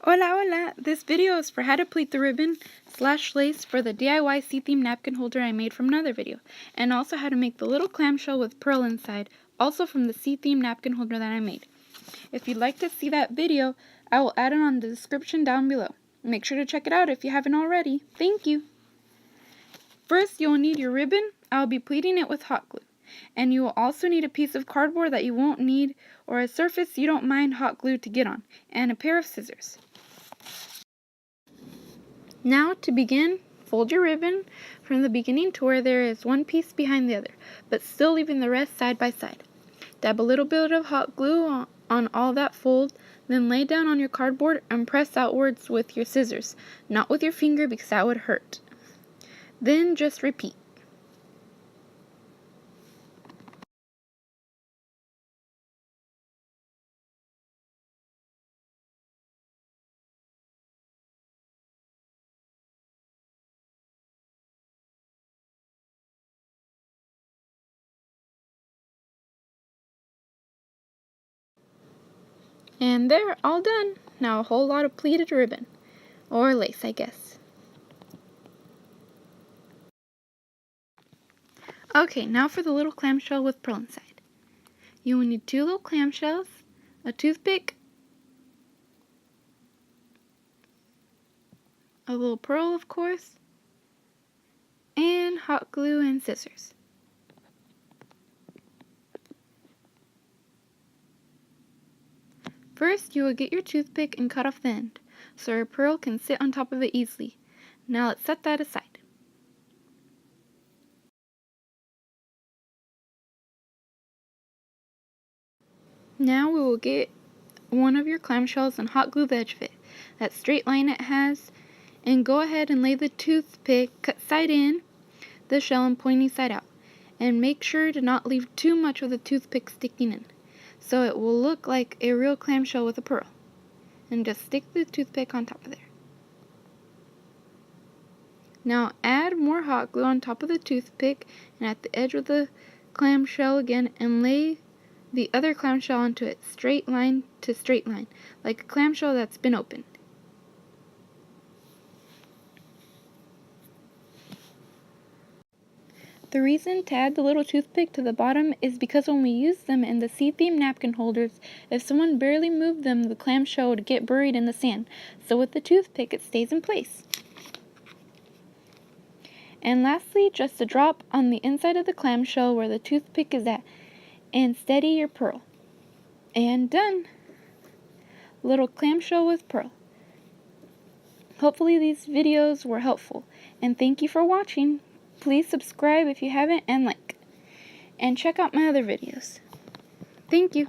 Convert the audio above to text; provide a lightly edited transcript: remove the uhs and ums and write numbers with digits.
Hola, hola! This video is for how to pleat the ribbon / lace for the DIY sea-theme napkin holder I made from another video, and also how to make the little clamshell with pearl inside, also from the sea-theme napkin holder that I made. If you'd like to see that video, I will add it on the description down below. Make sure to check it out if you haven't already. Thank you! First, you'll need your ribbon. I'll be pleating it with hot glue. And you will also need a piece of cardboard that you won't need, or a surface you don't mind hot glue to get on, and a pair of scissors. Now, to begin, fold your ribbon from the beginning to where there is one piece behind the other, but still leaving the rest side by side. Dab a little bit of hot glue on all that fold, then lay down on your cardboard and press outwards with your scissors, not with your finger because that would hurt. Then just repeat. And there, all done. Now a whole lot of pleated ribbon. Or lace, I guess. Okay, now for the little clamshell with pearl inside. You will need 2 little clamshells, a toothpick, a little pearl, of course, and hot glue and scissors. First, you will get your toothpick and cut off the end, so your pearl can sit on top of it easily. Now let's set that aside. Now we will get one of your clamshells and hot glue the edge of it, that straight line it has, and go ahead and lay the toothpick cut side in, the shell and pointy side out, and make sure to not leave too much of the toothpick sticking in, so it will look like a real clamshell with a pearl. And just stick the toothpick on top of there. Now add more hot glue on top of the toothpick and at the edge of the clamshell again, and lay the other clamshell onto it, straight line to straight line, like a clamshell that's been opened. The reason to add the little toothpick to the bottom is because when we use them in the sea-theme napkin holders, if someone barely moved them, the clamshell would get buried in the sand. So with the toothpick, it stays in place. And lastly, just a drop on the inside of the clamshell where the toothpick is at, and steady your pearl. And done! Little clamshell with pearl. Hopefully these videos were helpful, and thank you for watching. Please subscribe if you haven't, and like. And check out my other videos. Thank you.